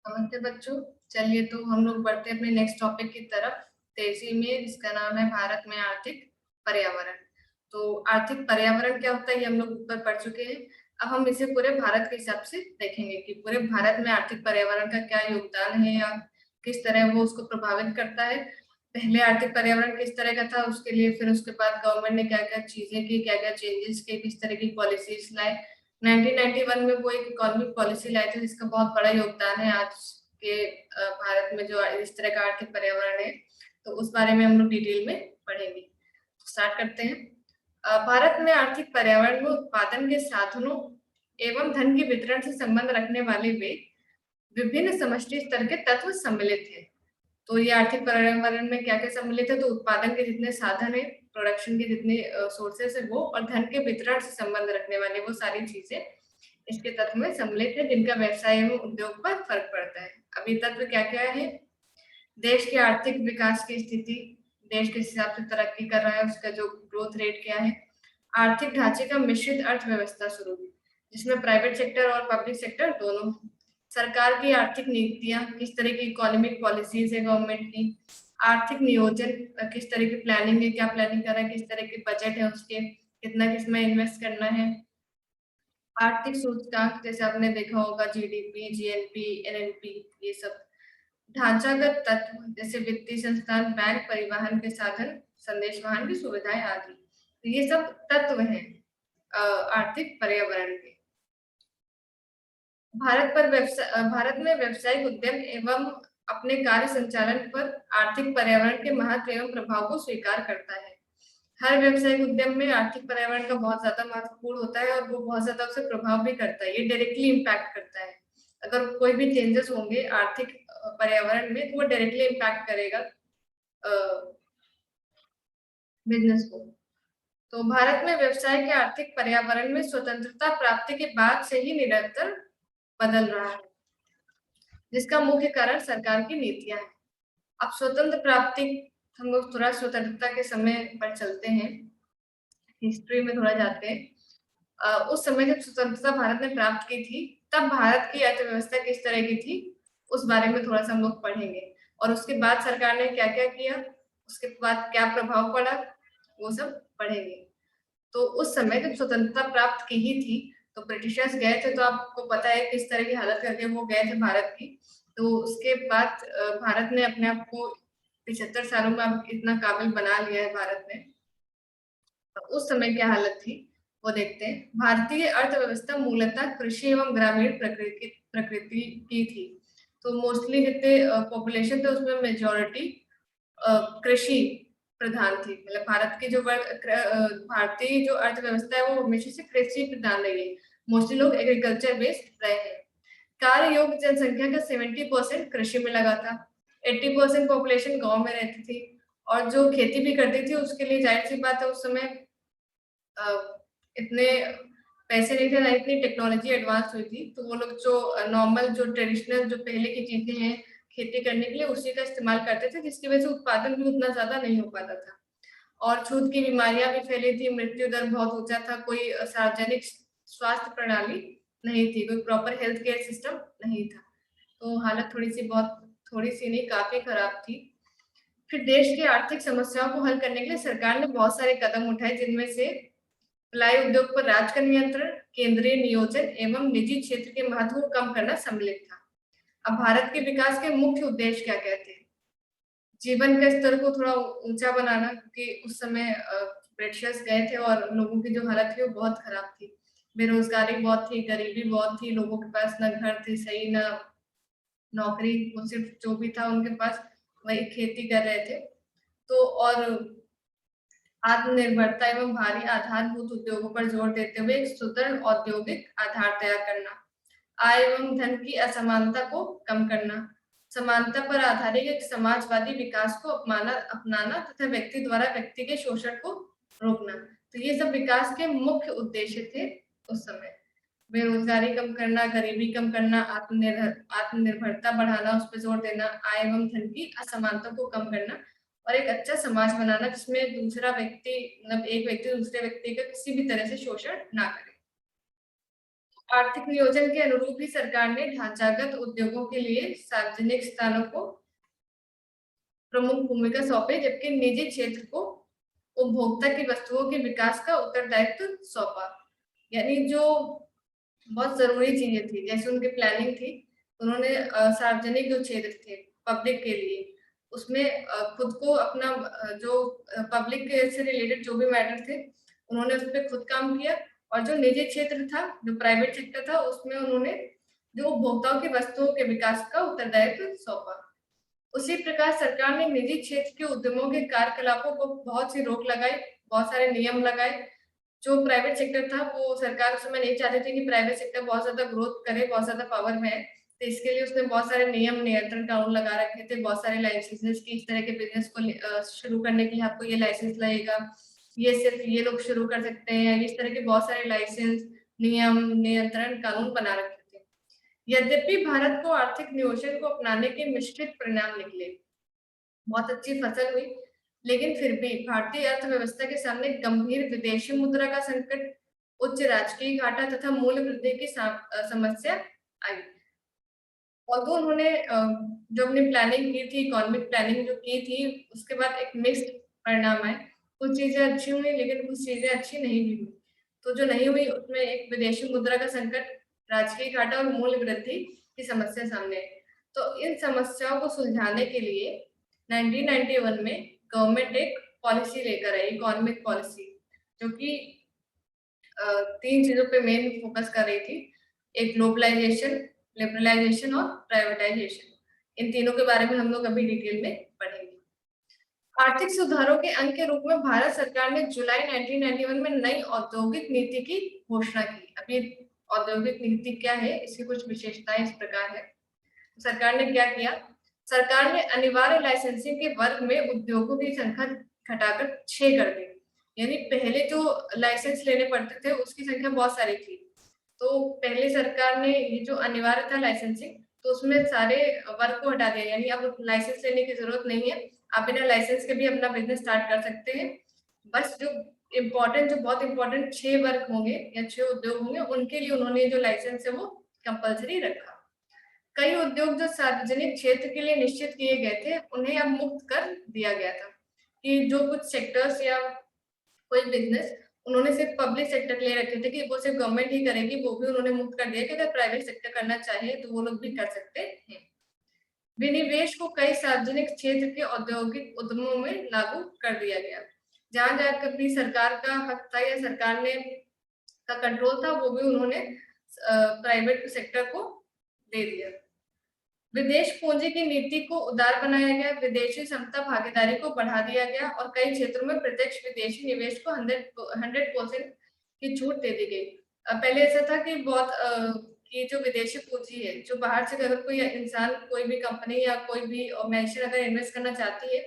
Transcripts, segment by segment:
नमस्ते बच्चों। चलिए तो हम लोग बढ़ते हैं अपने नेक्स्ट टॉपिक की तरफ तेजी में, जिसका नाम है भारत में आर्थिक पर्यावरण। तो आर्थिक पर्यावरण क्या होता है ये हम लोग ऊपर पढ़ चुके हैं। अब हम इसे पूरे भारत के हिसाब से देखेंगे कि पूरे भारत में आर्थिक पर्यावरण का क्या योगदान है या किस तरह वो उसको प्रभावित करता है। पहले आर्थिक पर्यावरण किस तरह का था उसके लिए, फिर उसके बाद गवर्नमेंट ने क्या क्या चीजें की, क्या क्या चेंजेस किए, किस तरह की पॉलिसीज लाए। 1991 में वो एक इकोनॉमिक पॉलिसी लाए थे जिसका बहुत बड़ा योगदान है आज के भारत में जो इस तरह का आर्थिक पर्यावरण है। तो उस बारे में हम लोग डिटेल में पढ़ेंगे। स्टार्ट करते हैं। भारत में आर्थिक पर्यावरण में उत्पादन के साधनों एवं धन के वितरण से संबंध रखने वाले वे विभिन्न समष्टि स्तर के तत्व सम्मिलित हैं। तो ये आर्थिक पर्यावरण में क्या क्या सम्मिलित है, तो उत्पादन के जितने साधन है, प्रोडक्शन के जितने सोर्सेस है वो, और धन के वितरण से संबंध रखने वाले वो सारी चीजें इसके तत्व में सम्मिलित है जिनका व्यवसाय एवं उद्योग पर फर्क पड़ता है। अब ये तत्व क्या क्या है? देश के आर्थिक विकास की स्थिति, देश किस हिसाब से तरक्की कर रहा है, उसका जो ग्रोथ रेट क्या है। आर्थिक ढांचे का मिश्रित अर्थव्यवस्था स्वरूप, जिसमें प्राइवेट सेक्टर और पब्लिक सेक्टर दोनों। सरकार की आर्थिक नीतियां, किस तरह की इकोनॉमिक पॉलिसीज है गवर्नमेंट की। आर्थिक नियोजन, किस तरह की प्लानिंग है, क्या प्लानिंग कर रहा है, किस तरह के बजट है उसके, कितना किसमें इन्वेस्ट करना है। आर्थिक सूचकांक जैसे आपने देखा होगा, जीडीपी, जीएनपी, एनएनपी, ये सब। ढांचागत तत्व जैसे वित्तीय संस्थान, बैंक, परिवहन के साधन, संदेश वाहन की सुविधाएं आदि। तो ये सब तत्व हैं आर्थिक पर्यावरण के। भारत में व्यावसायिक उद्यम एवं अपने कार्य संचालन पर आर्थिक पर्यावरण के महत्व एवं प्रभाव को स्वीकार करता है। हर व्यावसायिक उद्यम में आर्थिक पर्यावरण का बहुत ज्यादा महत्वपूर्ण होता है और वो बहुत ज्यादा उसे प्रभाव भी करता है। ये डायरेक्टली इम्पैक्ट करता है। अगर कोई भी चेंजेस होंगे आर्थिक पर्यावरण में तो वो डायरेक्टली इम्पैक्ट करेगा बिजनेस को। तो भारत में व्यवसाय के आर्थिक पर्यावरण में स्वतंत्रता प्राप्ति के बाद से ही निरंतर बदल रहा है, जिसका मुख्य कारण सरकार की नीतियां हैं। अब स्वतंत्र प्राप्ति, हम लोग थोड़ा स्वतंत्रता के समय पर चलते हैं, हिस्ट्री में थोड़ा जाते हैं। उस समय जब स्वतंत्रता भारत ने प्राप्त की थी तब भारत की अर्थव्यवस्था किस तरह की थी उस बारे में थोड़ा सा हम लोग पढ़ेंगे, और उसके बाद सरकार ने क्या क्या किया, उसके बाद क्या प्रभाव पड़ा, वो सब पढ़ेंगे। तो उस समय जब स्वतंत्रता प्राप्त की ही थी तो ब्रिटिशर्स गए थे, तो आपको पता है किस तरह की हालत करके वो गए थे भारत की। तो उसके बाद भारत ने अपने आप को 75 सालों में अब इतना काबिल बना लिया है भारत ने। तो उस समय क्या हालत थी वो देखते हैं। भारतीय अर्थव्यवस्था मूलतः कृषि एवं ग्रामीण प्रकृति की थी। तो मोस्टली जितने पॉपुलेशन थे उसमें मेजोरिटी कृषि प्रधान थी। मतलब भारत की जो भारतीय जो अर्थव्यवस्था है वो हमेशा से कृषि प्रधान रही है। मोस्टली लोग एग्रीकल्चर बेस्ड रहे हैं। कार्य योग्य जनसंख्या का 70% कृषि में लगा था। 80% पॉपुलेशन गांव में रहती थी, और जो खेती भी करती थी उसके लिए जाहिर सी बात है उस समय इतने पैसे नहीं थे, ना इतनी टेक्नोलॉजी एडवांस हुई थी। तो वो लोग जो नॉर्मल जो ट्रेडिशनल जो पहले की चीजें हैं खेती करने के लिए उसी का इस्तेमाल करते थे, जिसकी वजह से उत्पादन भी उतना ज्यादा नहीं हो पाता था। और छूत की बीमारियां भी फैली थी, मृत्यु दर बहुत ऊंचा था, कोई सार्वजनिक स्वास्थ्य प्रणाली नहीं थी, कोई प्रॉपर हेल्थ केयर सिस्टम नहीं था। तो हालत थोड़ी सी नहीं, काफी खराब थी। फिर देश की आर्थिक समस्याओं को हल करने के लिए सरकार ने बहुत सारे कदम उठाए, जिनमें से प्लाई उद्योग पर राज्य का नियंत्रण, केंद्रीय नियोजन एवं निजी क्षेत्र के महत्व को कम करना सम्मिलित था। अब भारत के विकास के मुख्य उद्देश्य क्या कहते हैं? जीवन के स्तर को थोड़ा ऊंचा बनाना, क्योंकि उस समय ब्रिटिशर्स गए थे और लोगों की जो हालत थी वो बहुत खराब थी। बेरोजगारी बहुत थी, गरीबी बहुत थी, लोगों के पास न घर थे सही, न नौकरी, वो सिर्फ जो भी था उनके पास वही खेती कर रहे थे। तो और आत्मनिर्भरता एवं भारी आधारभूत उद्योगों पर जोर देते हुए एक सुदृढ़ औद्योगिक आधार तैयार करना, आय एवं धन की असमानता को कम करना, समानता पर आधारित एक समाजवादी विकास को अपनाना तथा व्यक्ति द्वारा व्यक्ति के शोषण को रोकना। तो ये सब विकास के मुख्य उद्देश्य थे उस समय। बेरोजगारी कम करना, गरीबी कम करना, आत्मनिर्भरता बढ़ाना, उस पर जोर देना, आय एवं धन की असमानता को कम करना, और एक अच्छा समाज बनाना जिसमें दूसरा व्यक्ति, मतलब एक व्यक्ति दूसरे व्यक्ति का किसी भी तरह से शोषण ना करे। आर्थिक नियोजन के अनुरूप ही सरकार ने ढांचागत उद्योगों के लिए सार्वजनिक स्थानों को प्रमुख भूमिका सौंपी, जबकि निजी क्षेत्र को उपभोक्ता की वस्तुओं के विकास का उत्तरदायित्व सौंपा। यानी जो बहुत जरूरी चीजें थी, जैसे उनकी प्लानिंग थी, उन्होंने सार्वजनिक जो क्षेत्र थे पब्लिक के लिए, उसमें खुद को अपना जो पब्लिक से रिलेटेड जो भी मैटर थे, उन्होंने उस पर खुद काम किया। और जो निजी क्षेत्र था, जो प्राइवेट सेक्टर था, उसमें उन्होंने जो उपभोक्ताओं की वस्तुओं के विकास का उत्तरदायित्व सौंपा। उसी प्रकार सरकार ने निजी क्षेत्र के उद्यमों के कार्यकलापों को बहुत सी रोक लगाई, बहुत सारे नियम लगाए। जो प्राइवेट सेक्टर था, वो सरकार उस समय नहीं चाहती थी कि प्राइवेट सेक्टर बहुत ज्यादा ग्रोथ करे, बहुत ज्यादा पावर में है, तो इसके लिए उसने बहुत सारे नियम नियंत्रण कानून लगा रखे थे, बहुत सारे लाइसेंसेस की, इस तरह के बिजनेस को शुरू करने के लिए आपको ये लाइसेंस लगेगा, ये सिर्फ ये लोग शुरू कर सकते हैं, इस तरह के बहुत सारे लाइसेंस, नियम, नियंत्रण कानून बना रखे थे। यद्यपि भारत को आर्थिक नियोजन को अपनाने के मिश्रित परिणाम निकले, बहुत अच्छी फसल हुई, लेकिन फिर भी भारतीय अर्थव्यवस्था के सामने गंभीर विदेशी मुद्रा का संकट, उच्च राजकीय घाटा तथा मूल्य वृद्धि की समस्या आई। और तो उन्होंने जो अपनी प्लानिंग की थी, इकोनॉमिक प्लानिंग जो की थी, उसके बाद एक मिक्स्ड परिणाम आए। कुछ चीजें अच्छी हुई, लेकिन कुछ चीजें अच्छी नहीं भी हुई। तो जो नहीं हुई उसमें एक विदेशी मुद्रा का संकट, राजकीय घाटा और मूल्य वृद्धि की समस्या सामने आई। तो इन समस्याओं को सुलझाने के लिए 1991 में गवर्नमेंट एक पॉलिसी लेकर आई, इकोनॉमिक पॉलिसी, जो कि 3 चीजों पे मेन फोकस कर रही थी। एक ग्लोबलाइजेशन, लिबरलाइजेशन और प्राइवेटाइजेशन। इन तीनों के बारे में हम लोग अभी डिटेल में पढ़ेंगे। आर्थिक सुधारों के अंग के रूप में भारत सरकार ने जुलाई 1991 में नई औद्योगिक नीति की घोषणा की। अभी औद्योगिक नीति क्या है, इसकी कुछ विशेषताएं इस प्रकार है। सरकार ने क्या किया? सरकार ने अनिवार्य लाइसेंसिंग के वर्ग में उद्योगों की संख्या घटाकर 6 कर दी। यानी पहले जो लाइसेंस लेने पड़ते थे उसकी संख्या बहुत सारी थी। तो पहले सरकार ने ये जो अनिवार्य था लाइसेंसिंग, तो उसमें सारे वर्ग को हटा दिया, यानी अब लाइसेंस लेने की जरूरत नहीं है, आप बिना लाइसेंस के भी अपना बिजनेस स्टार्ट कर सकते हैं। बस जो इम्पोर्टेंट, जो बहुत इम्पोर्टेंट 6 वर्ग होंगे या 6 उद्योग होंगे, उनके लिए उन्होंने जो लाइसेंस है वो कंपल्सरी रखा। कई उद्योग जो सार्वजनिक क्षेत्र के लिए निश्चित किए गए थे, उन्हें अब मुक्त कर दिया गया था। कि जो कुछ सेक्टर्स या कोई बिजनेस उन्होंने सिर्फ पब्लिक सेक्टर के लिए रखे थे कि वो सिर्फ गवर्नमेंट ही करेगी, वो भी उन्होंने मुक्त कर दिया कि अगर प्राइवेट सेक्टर करना चाहे तो वो लोग भी कर सकते हैं। विनिवेश को कई सार्वजनिक क्षेत्र के औद्योगिक उद्यमों में लागू कर दिया गया। जहां जहां कभी सरकार का हक था या सरकार ने का कंट्रोल था, वो भी उन्होंने प्राइवेट सेक्टर को दे दिया। विदेश पूंजी की नीति को उदार बनाया गया, विदेशी क्षमता भागीदारी को बढ़ा दिया गया और कई क्षेत्रों में प्रत्यक्ष विदेशी निवेश को 100% की छूट दे दी गई। पहले ऐसा था कि कि जो विदेशी पूंजी है, जो बाहर से अगर कोई इंसान, कोई भी कंपनी या कोई भी ऑर्गेनाइजेशन अगर इन्वेस्ट करना चाहती है,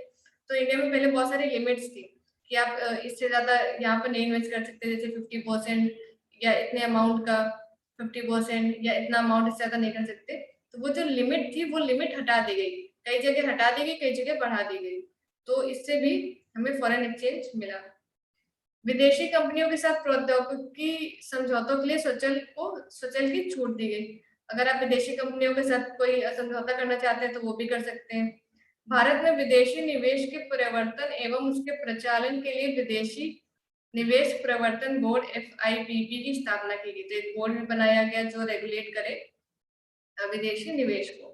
तो इंडिया में पहले बहुत सारी लिमिट्स थी कि आप इससे ज्यादा यहाँ पर नहीं इन्वेस्ट कर सकते, जैसे 50% या इतने अमाउंट का 50% या इतना अमाउंट इससे ज्यादा नहीं कर सकते। तो वो जो लिमिट थी, वो लिमिट हटा दी गई, कई जगह हटा दी गई, कई जगह बढ़ा दी गई। तो इससे भी हमें फॉरेन एक्सचेंज मिला। विदेशी कंपनियों के साथ प्रौद्योगिकी समझौतों के लिए स्वचल की छूट दी गई। अगर आप विदेशी कंपनियों के साथ कोई समझौता करना चाहते हैं तो वो भी कर सकते हैं। भारत में विदेशी निवेश के प्रवर्तन एवं उसके प्रचालन के लिए विदेशी निवेश प्रवर्तन बोर्ड FIPB की स्थापना की गई। तो एक बोर्ड भी बनाया गया जो रेगुलेट करे विदेशी निवेश को।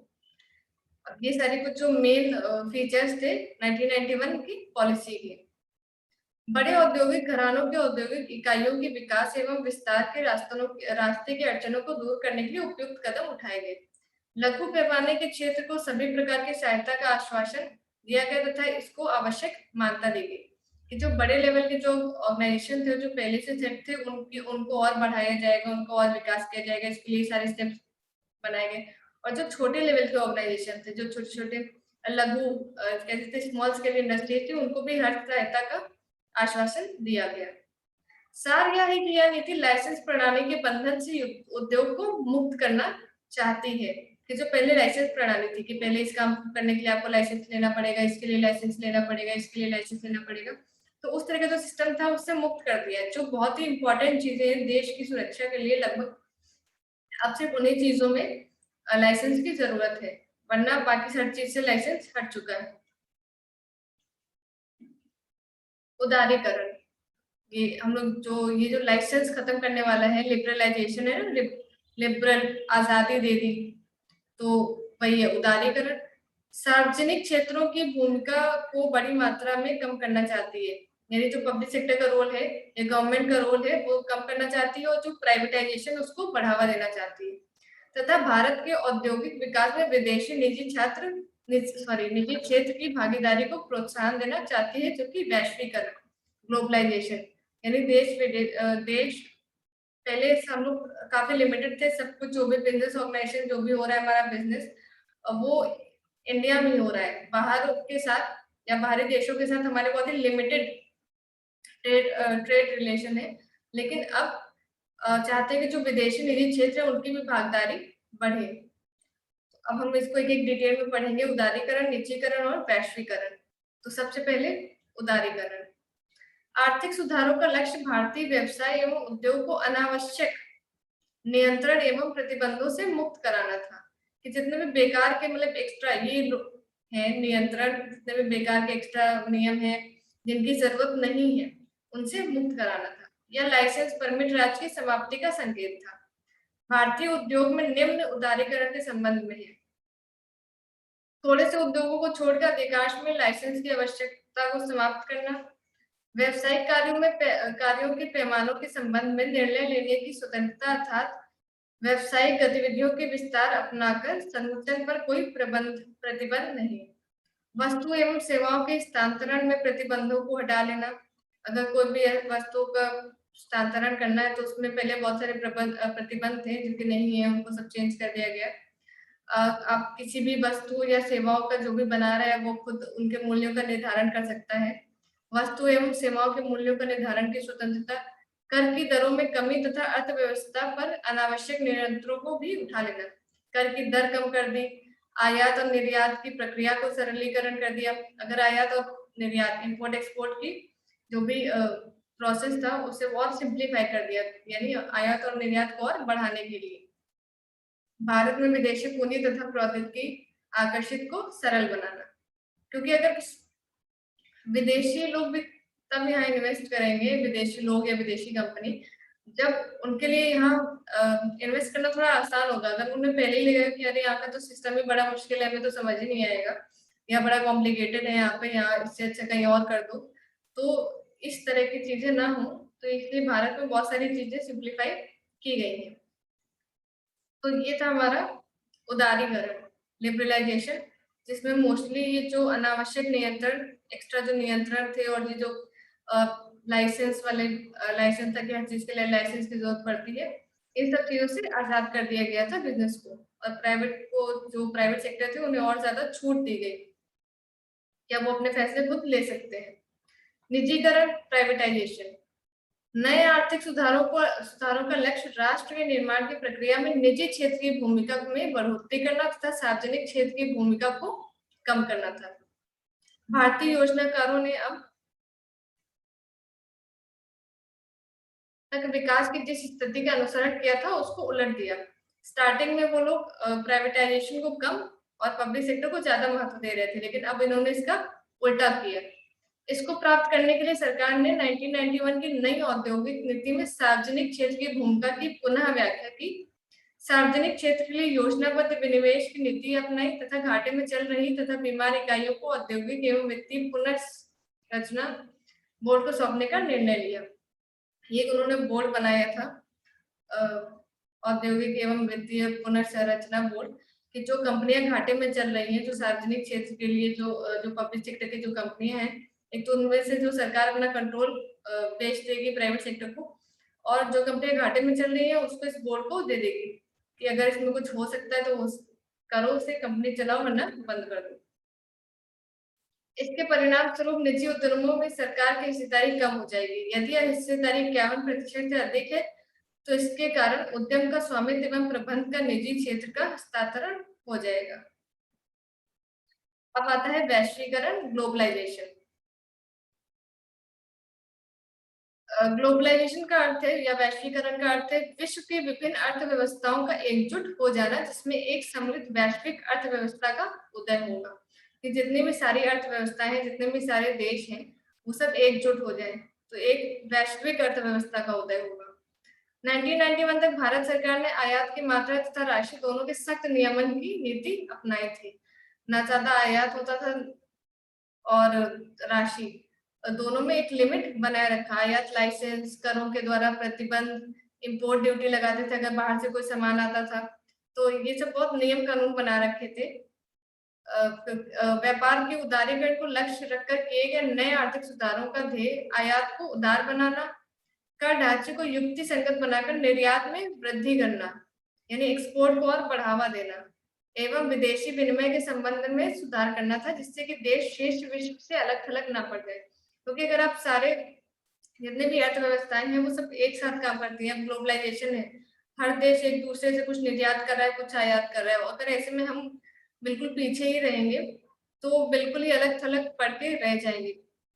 ये सारे कुछ जो मेन फीचर्स थे 1991 की पॉलिसी के। बड़े औद्योगिक घरानों के औद्योगिक इकाइयों के विकास एवं विस्तार के रास्ते की अड़चनों को दूर करने के लिए उपयुक्त कदम उठाए गए। लघु पैमाने के क्षेत्र को सभी प्रकार की सहायता का आश्वासन दिया गया तथा इसको आवश्यक मान्यता दी गई कि जो बड़े लेवल के जो ऑर्गेनाइजेशन थे, जो पहले से सेट थे, उनको और बढ़ाया जाएगा, उनको और विकास किया जाएगा, इसके लिए सारे स्टेप्स बनाए गए। और जो छोटे लेवल के ऑर्गेनाइजेशन थे, जो छोटे छोटे लघु कहते थे स्मॉल स्केल इंडस्ट्री थी, उनको भी हर सहायता का आश्वासन दिया गया। सार यह है कि यह नीति लाइसेंस प्रणाली के बंधन से उद्योग को मुक्त करना चाहती है। कि जो पहले लाइसेंस प्रणाली थी कि पहले इस काम करने के लिए आपको लाइसेंस लेना पड़ेगा, इसके लिए लाइसेंस लेना पड़ेगा, इसके लिए लाइसेंस लेना पड़ेगा, तो उस तरह का जो सिस्टम था उससे मुक्त कर दिया है। जो बहुत ही इंपॉर्टेंट चीजें हैं देश की सुरक्षा के लिए, लगभग अब सिर्फ उन्हीं चीजों में लाइसेंस की जरूरत है, वरना बाकी हर चीज से लाइसेंस हट चुका है। उदारीकरण, ये हम लोग ये जो लाइसेंस खत्म करने वाला है, लिबरलाइजेशन है ना, लिबरल आजादी दे दी, तो वही है उदारीकरण। सार्वजनिक क्षेत्रों की भूमिका को बड़ी मात्रा में कम करना चाहती है, यानी जो पब्लिक सेक्टर का रोल है या गवर्नमेंट का रोल है वो कम करना चाहती है, और जो प्राइवेटाइजेशन उसको बढ़ावा देना चाहती है। तथा भारत के औद्योगिक विकास में विदेशी निजी क्षेत्र की भागीदारी को प्रोत्साहन देना चाहती है, जो कि वैश्वीकरण, ग्लोबलाइजेशन, यानी देश पहले हम लोग काफी लिमिटेड थे, सब कुछ जो भी बिजनेस ऑर्गेनाइजेशन जो भी हो रहा है हमारा बिजनेस, वो इंडिया में हो रहा है। बाहर के साथ या बाहरी देशों के साथ हमारे बहुत ही लिमिटेड ट्रेड रिलेशन है, लेकिन अब चाहते हैं कि जो विदेशी निजी क्षेत्र है उनकी भी भागीदारी बढ़े। अब हम इसको एक एक डिटेल में पढ़ेंगे, उदारीकरण, निजीकरण और वैश्वीकरण। तो सबसे पहले उदारीकरण। आर्थिक सुधारों का लक्ष्य भारतीय व्यवसाय एवं उद्योग को अनावश्यक नियंत्रण एवं प्रतिबंधों से मुक्त कराना था, कि जितने भी बेकार के मतलब एक्स्ट्रा ये है नियंत्रण, जितने भी बेकार के एक्स्ट्रा नियम है जिनकी जरूरत नहीं है, उनसे मुक्त कराना था। यह लाइसेंस परमिट राज की समाप्ति का संकेत था। भारतीय उद्योग में निम्न उदारीकरण के संबंध में है। थोड़े से उद्योगों को छोड़कर अधिकांश में लाइसेंस की आवश्यकता को समाप्त करना, व्यवसायिक कार्यों के पैमानों के संबंध में निर्णय लेने की स्वतंत्रता, अर्थात व्यवसायिक गतिविधियों के विस्तार अपनाकर संगठन पर कोई प्रतिबंध नहीं। वस्तु एवं सेवाओं के हस्तांतरण में प्रतिबंधों को हटा लेना, अगर कोई भी वस्तु का हस्तांतरण करना है तो उसमें पहले बहुत सारे प्रतिबंध थे जो कि नहीं है, उनको सब चेंज कर दिया गया। आप किसी भी वस्तु या सेवाओं का जो भी बना रहा है वो खुद उनके मूल्यों का निर्धारण कर सकता है। वस्तु एवं सेवाओं के मूल्यों का निर्धारण की स्वतंत्रता, कर की दरों में कमी तथा अर्थव्यवस्था पर अनावश्यक नियंत्रणों को भी उठा लेना, कर की दर कम कर दी, आयात और निर्यात की प्रक्रिया को सरलीकरण कर दिया। अगर आयात और निर्यात, इंपोर्ट एक्सपोर्ट की जो भी प्रोसेस था उसे और सिंप्लीफाई कर दिया, यानी आयात और निर्यात को और बढ़ाने के लिए। भारत में विदेशी पूंजी तथा प्रौद्योगिकी आकर्षित को सरल बनाना, क्योंकि अगर विदेशी लोग भी तब यहाँ इन्वेस्ट करेंगे, विदेशी लोग या विदेशी कंपनी, जब उनके लिए यहाँ इन्वेस्ट करना थोड़ा आसान होगा। अगर उन्हें पहले ही लगेगा कि अरे यहाँ का तो सिस्टम ही बड़ा मुश्किल है, हमें तो समझ ही नहीं आएगा, या बड़ा कॉम्प्लिकेटेड है यहाँ पे, यहाँ इससे अच्छा कहीं और कर दो, तो इस तरह की चीजें ना हो, तो इसलिए भारत में बहुत सारी चीजें सिंप्लीफाई की गई है। तो ये था हमारा उदारीकरण, लिबरलाइजेशन, जिसमें मोस्टली ये जो अनावश्यक नियंत्रण, एक्स्ट्रा जो नियंत्रण थे, और ये जो लाइसेंस वाले लाइसेंस था कि हर चीज के लिए लाइसेंस की जरूरत पड़ती है, इन सब चीजों से आजाद कर दिया गया था बिजनेस को, और प्राइवेट को, जो प्राइवेट सेक्टर थे उन्हें और ज्यादा छूट दी गई कि अब वो अपने फैसले खुद ले सकते हैं। निजीकरण, प्राइवेटाइजेशन। नए आर्थिक सुधारों का लक्ष्य राष्ट्र के निर्माण की प्रक्रिया में निजी क्षेत्र की भूमिका में बढ़ोतरी करना तथा सार्वजनिक क्षेत्र की भूमिका को कम करना था। भारतीय योजनाकारों ने अब तक विकास की जिस स्थिति का अनुसरण किया था उसको उलट दिया। स्टार्टिंग में वो लोग प्राइवेटाइजेशन को कम और पब्लिक सेक्टर को ज्यादा महत्व दे रहे थे, लेकिन अब इन्होंने इसका उल्टा किया। इसको प्राप्त करने के लिए सरकार ने 1991 की नई औद्योगिक नीति में सार्वजनिक क्षेत्र की भूमिका की पुनः व्याख्या की, सार्वजनिक क्षेत्र के लिए योजनाबद्ध विनिवेश की नीति अपनाई तथा घाटे में चल रही तथा बीमार इकाइयों को औद्योगिक एवं वित्तीय पुनर्रचना बोर्ड को सौंपने का निर्णय लिया। ये उन्होंने बोर्ड बनाया था, औद्योगिक एवं वित्तीय पुनर्संरचना बोर्ड, कि जो कंपनियां घाटे में चल रही हैं, जो सार्वजनिक क्षेत्र के लिए जो पब्लिक सेक्टर की जो कंपनियां हैं, एक तो उनमें से जो सरकार अपना कंट्रोल बेच देगी प्राइवेट सेक्टर को, और जो कंपनियां घाटे में चल रही है उसको इस बोर्ड को दे देगी कि अगर इसमें कुछ हो सकता है तो करो, उसे कंपनी चलाओ, वरना बंद कर दो। इसके परिणाम स्वरूप निजी उद्यमों में सरकार की हिस्सेदारी कम हो जाएगी। यदि यह हिस्सेदारी 51% से अधिक है तो इसके कारण उद्यम का स्वामित्व एवं प्रबंध का निजी क्षेत्र का हस्तांतरण हो जाएगा। अब आता है वैश्वीकरण, ग्लोबलाइजेशन। ग्लोबलाइजेशन का अर्थ है या वैश्वीकरण का अर्थ है विश्व की विभिन्न अर्थव्यवस्थाओं का एकजुट हो जाना, जिसमें एक समृद्ध वैश्विक अर्थव्यवस्था का उदय होगा। कि जितनी भी सारी अर्थव्यवस्थाएं हैं, जितने भी सारे देश हैं, वो सब एकजुट हो जाएं, तो एक वैश्विक अर्थव्यवस्था का उदय होगा। 1991 तक भारत सरकार ने आयात की मात्रा तथा राशि दोनों के सख्त नियमन की नीति अपनाई थी। ना ज्यादा आयात होता था और राशि दोनों में एक लिमिट बनाए रखा। आयात लाइसेंस, करों के द्वारा प्रतिबंध, इंपोर्ट ड्यूटी लगाते थे अगर बाहर से कोई सामान आता था, तो ये सब बहुत नियम कानून बना रखे थे। व्यापार के उदारीकरण को लक्ष्य रखकर किए गए नए आर्थिक सुधारों का ध्येय आयात को उदार बनाना, कर ढांचे को युक्ति संगत बनाकर निर्यात में वृद्धि करना, यानी एक्सपोर्ट को और बढ़ावा देना, एवं विदेशी विनिमय के संबंध में सुधार करना था, जिससे कि देश शेष विश्व से अलग थलग ना पड़ जाए। क्योंकि अगर आप सारे जितने भी अर्थव्यवस्थाएं हैं वो सब एक साथ काम करती हैं, ग्लोबलाइजेशन है, हर देश एक दूसरे से कुछ निर्यात कर रहा है, कुछ आयात कर रहा है, अगर ऐसे में हम बिल्कुल पीछे ही रहेंगे तो बिल्कुल ही अलग थलग पड़ के रह जाएंगे।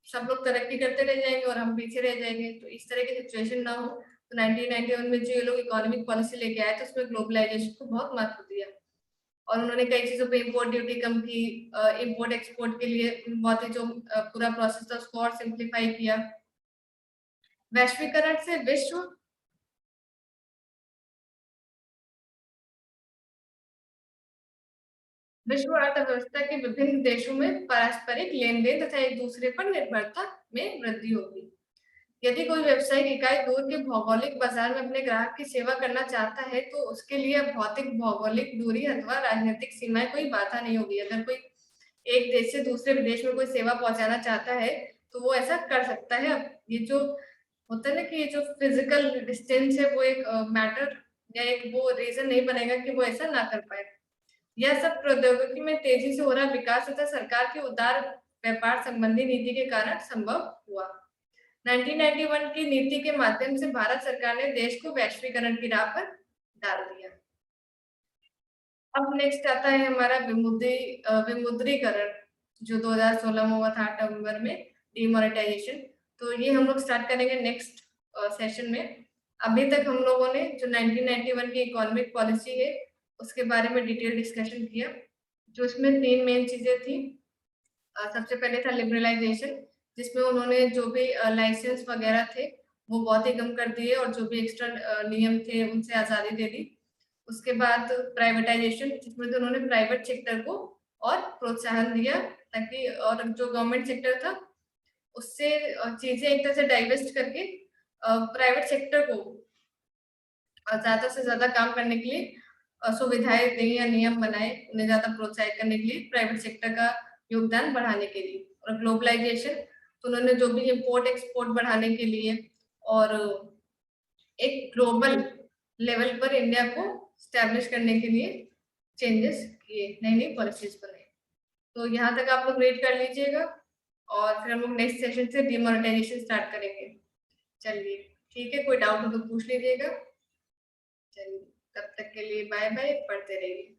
सब लोग तरक्की करते रह जाएंगे और हम पीछे रह जाएंगे। तो इस तरह की सिचुएशन ना हो, तो 1991 में जो ये लोग इकोनॉमिक पॉलिसी लेके आए थे उसमें ग्लोबलाइजेशन को बहुत महत्व दिया और उन्होंने कई चीजों पे इम्पोर्ट ड्यूटी कम की, इम्पोर्ट एक्सपोर्ट के लिए बहुत ही जो पूरा प्रोसेस था उसको और सिंप्लीफाई किया। वैश्वीकरण से विश्व अर्थव्यवस्था के विभिन्न देशों में पारस्परिक लेन देन तथा एक दूसरे पर निर्भरता में वृद्धि होगी। यदि कोई व्यवसायिक इकाई दूर के भौगोलिक बाजार में अपने ग्राहक की सेवा करना चाहता है तो उसके लिए भौतिक भौगोलिक दूरी अथवा राजनीतिक सीमाएं कोई बाधा नहीं होगी। अगर कोई एक देश से दूसरे देश में कोई सेवा पहुंचाना चाहता है तो वो ऐसा कर सकता है। अब ये जो होता है ना कि ये जो फिजिकल डिस्टेंस है वो एक मैटर या एक वो रीजन नहीं बनेगा कि वो ऐसा ना कर पाए। यह सब प्रौद्योगिकी में तेजी से हो रहा विकास तथा सरकार की उदार व्यापार संबंधी नीति के कारण संभव हुआ। 1991 की नीति के माध्यम से भारत सरकार ने देश को वैश्वीकरण की राह पर डाल दिया। अब नेक्स्ट आता है हमारा विमुद्रीकरण, जो 2016 में हुआ था 8 नवंबर में, डीमोनेटाइजेशन। तो ये हम लोग स्टार्ट करेंगे नेक्स्ट सेशन में। अभी तक हम लोगों ने जो 1991 की इकोनॉमिक पॉलिसी है उसके बारे में डिटेल डिस्कशन किया, जो इसमें 3 मेन चीजें थी। सबसे पहले था लिबरलाइजेशन, जिसमें उन्होंने जो भी लाइसेंस वगैरह थे वो बहुत ही कम कर दिए और जो भी एक्स्ट्रा नियम थे उनसे आजादी दे दी। उसके बाद प्राइवेटाइजेशन, जिसमें तो उन्होंने प्राइवेट सेक्टर को और प्रोत्साहन दिया ताकि, और जो गवर्नमेंट सेक्टर था उससे चीजें एक तरह से डाइवेस्ट करके प्राइवेट सेक्टर को ज्यादा से ज्यादा काम करने के लिए सुविधाएं दें या नियम बनाए, उन्हें ज्यादा प्रोत्साहित करने के लिए प्राइवेट सेक्टर का योगदान बढ़ाने के लिए। और ग्लोबलाइजेशन, तो उन्होंने जो भी इम्पोर्ट एक्सपोर्ट बढ़ाने के लिए और एक ग्लोबल लेवल पर इंडिया को स्टैब्लिश करने के लिए चेंजेस किए, नई नई पॉलिसीज बनाई। तो यहाँ तक आप लोग रीड कर लीजिएगा और फिर हम लोग नेक्स्ट सेशन से डिमोनेटाइजेशन स्टार्ट करेंगे। चलिए ठीक है, कोई डाउट हो तो पूछ लीजिएगा। चलिए तब तक के लिए बाय बाय, पढ़ते रहिए।